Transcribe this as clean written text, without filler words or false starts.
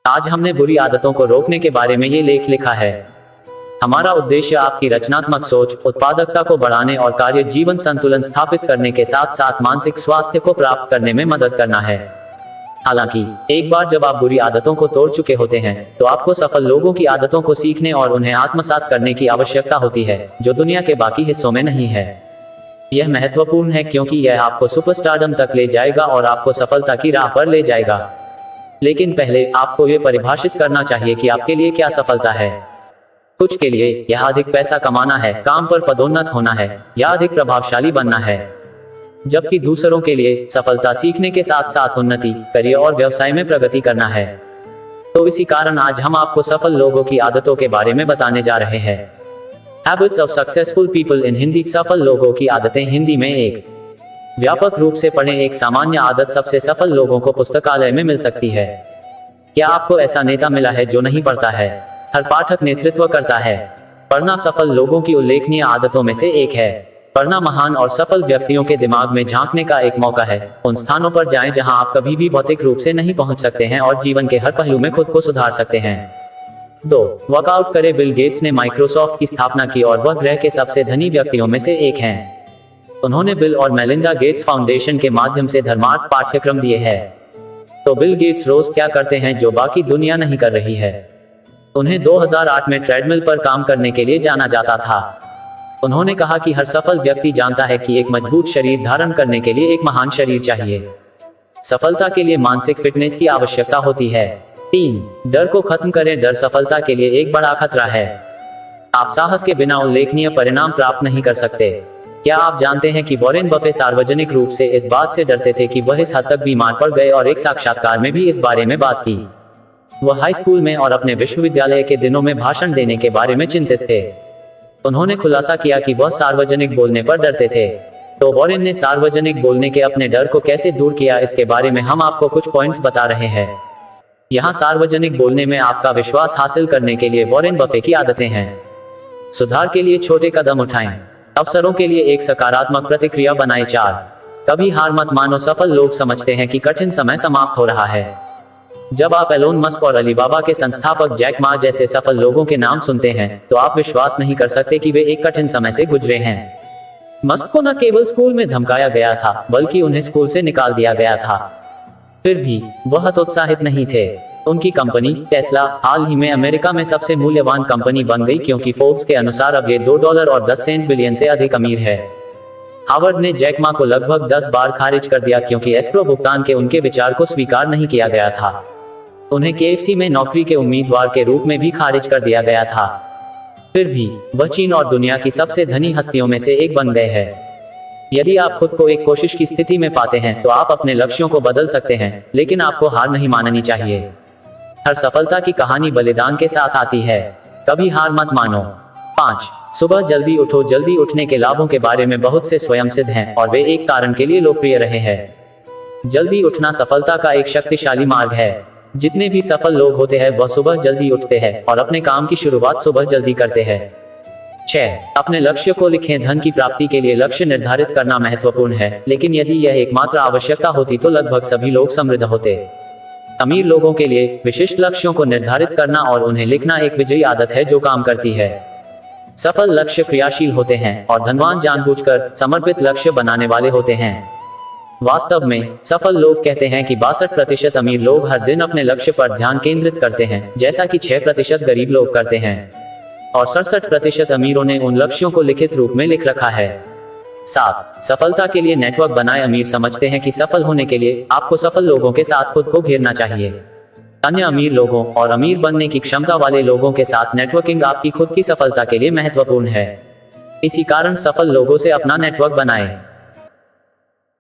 आज हमने बुरी आदतों को रोकने के बारे में ये लेख लिखा है। हमारा उद्देश्य आपकी रचनात्मक सोच, उत्पादकता को बढ़ाने और कार्य जीवन संतुलन स्थापित करने के साथ साथ मानसिक स्वास्थ्य को प्राप्त करने में मदद करना है। हालांकि एक बार जब आप बुरी आदतों को तोड़ चुके होते हैं तो आपको सफल लोगों की आदतों को सीखने और उन्हें आत्मसात करने की आवश्यकता होती है, जो दुनिया के बाकी हिस्सों में नहीं है। यह महत्वपूर्ण है क्योंकि यह आपको सुपरस्टारडम तक ले जाएगा और आपको सफलता की राह पर ले जाएगा। लेकिन पहले आपको यह परिभाषित करना चाहिए कि आपके लिए क्या सफलता है। कुछ के लिए यह अधिक पैसा कमाना है, काम पर पदोन्नत होना है या अधिक प्रभावशाली बनना है, जबकि दूसरों के लिए सफलता सीखने के साथ साथ उन्नति, करियर और व्यवसाय में प्रगति करना है। तो इसी कारण आज हम आपको सफल लोगों की आदतों के बारे में बताने जा रहे हैं। Habits of successful people in Hindi. सफल लोगों की आदतें हिंदी में एक व्यापक रूप से पढ़ें। एक सामान्य आदत सबसे सफल लोगों को पुस्तकालय में मिल सकती है। क्या आपको ऐसा नेता मिला है जो नहीं पढ़ता है? हर पाठक नेतृत्व करता है। पढ़ना सफल लोगों की उल्लेखनीय आदतों में से एक है। पढ़ना महान और सफल व्यक्तियों के दिमाग में झांकने का एक मौका है। उन स्थानों पर जाएं जहां आप कभी भी भौतिक रूप से नहीं पहुंच सकते हैं और जीवन के हर पहलू में खुद को सुधार सकते हैं। 2. वर्कआउट करें। बिल गेट्स ने माइक्रोसॉफ्ट की स्थापना की और वह ग्रह के सबसे धनी व्यक्तियों में से एक हैं। उन्होंने बिल और मेलिंडा गेट्स फाउंडेशन के माध्यम से धर्मार्थ पाठ्यक्रम दिए हैं। तो बिल गेट्स रोज क्या करते हैं जो बाकी दुनिया नहीं कर रही है? उन्हें 2008 में ट्रेडमिल पर काम करने के लिए जाना जाता था। उन्होंने कहा कि हर सफल व्यक्ति जानता है कि एक मजबूत शरीर धारण करने के लिए एक महान शरीर चाहिए। सफलता के लिए मानसिक फिटनेस की आवश्यकता होती है। 3. डर को खत्म करें। डर सफलता के लिए एक बड़ा खतरा है। आप साहस के बिना उल्लेखनीय परिणाम प्राप्त नहीं कर सकते। क्या आप जानते हैं कि वॉरेन बफे सार्वजनिक रूप से इस बात से डरते थे कि वह इस हद तक बीमार पड़ गए और एक साक्षात्कार में भी इस बारे में बात की। वह हाई स्कूल में और अपने विश्वविद्यालय के दिनों में भाषण देने के बारे में चिंतित थे। उन्होंने खुलासा किया कि वह सार्वजनिक बोलने पर डरते थे। तो वॉरेन ने सार्वजनिक बोलने के अपने डर को कैसे दूर किया, इसके बारे में हम आपको कुछ पॉइंट्स बता रहे हैं। यहाँ सार्वजनिक बोलने में आपका विश्वास हासिल करने के लिए वॉरेन बफे की आदतें हैं। सुधार के लिए छोटे कदम उठाएं। अवसरों के लिए एक सकारात्मक प्रतिक्रिया बनाएं। 4. कभी हार मत मानो। सफल लोग समझते हैं कि कठिन समय समाप्त हो रहा है। जब आप एलोन मस्क और अलीबाबा के संस्थापक जैक मा जैसे सफल लोगों के नाम सुनते हैं तो आप विश्वास नहीं कर सकते कि वे एक कठिन समय से गुजरे हैं। मस्क को न केवल स्कूल में धमकाया गया था बल्कि उन्हें स्कूल से निकाल दिया गया था। फिर भी वह हतोत्साहित नहीं थे। उनकी कंपनी टेस्ला हाल ही में अमेरिका में सबसे मूल्यवान कंपनी बन गई क्योंकि फोर्ब्स के अनुसार अब ये $2.10 बिलियन से अधिक अमीर है। हार्वर्ड ने जैक मा को लगभग 10 बार खारिज कर दिया क्योंकि एस्क्रो भुगतान के उनके विचार को स्वीकार नहीं किया गया था। उन्हें केएफसी में नौकरी के उम्मीदवार के रूप में भी खारिज कर दिया गया था। फिर भी वह चीन और दुनिया की सबसे धनी हस्तियों में से एक बन गए हैं। यदि आप खुद को एक कोशिश की स्थिति में पाते हैं तो आप अपने लक्ष्यों को बदल सकते हैं, लेकिन आपको हार नहीं माननी चाहिए। हर सफलता की कहानी बलिदान के साथ आती है। कभी हार मत मानो। 5. सुबह जल्दी उठो। जल्दी उठने के लाभों के बारे में बहुत से स्वयं सिद्ध हैं और वे एक कारण के लिए लोकप्रिय रहे हैं। जल्दी उठना सफलता का एक शक्तिशाली मार्ग है। जितने भी सफल लोग होते हैं वह सुबह जल्दी उठते हैं और अपने काम की शुरुआत सुबह जल्दी करते हैं। 6. अपने लक्ष्य को लिखें। धन की प्राप्ति के लिए लक्ष्य निर्धारित करना महत्वपूर्ण है, लेकिन यदि यह एकमात्र आवश्यकता होती तो लगभग सभी लोग समृद्ध होते। अमीर लोगों के लिए विशिष्ट लक्ष्यों को निर्धारित करना और उन्हें लिखना एक विजयी आदत है जो काम करती है। सफल लक्ष्य क्रियाशील होते हैं और धनवान जानबूझकर समर्पित लक्ष्य बनाने वाले होते हैं। वास्तव में सफल लोग कहते हैं कि 62% अमीर लोग हर दिन अपने लक्ष्य पर ध्यान केंद्रित करते हैं, जैसा कि 6% गरीब लोग करते हैं, और 67% अमीरों ने उन लक्ष्यों को लिखित रूप में लिख रखा है। 7. सफलता के लिए नेटवर्क बनाएं। अमीर समझते हैं कि सफल होने के लिए आपको सफल लोगों के साथ खुद को घेरना चाहिए। अन्य अमीर लोगों और अमीर बनने की क्षमता वाले लोगों के साथ नेटवर्किंग आपकी खुद की सफलता के लिए महत्वपूर्ण है। इसी कारण सफल लोगों से अपना नेटवर्क बनाएं।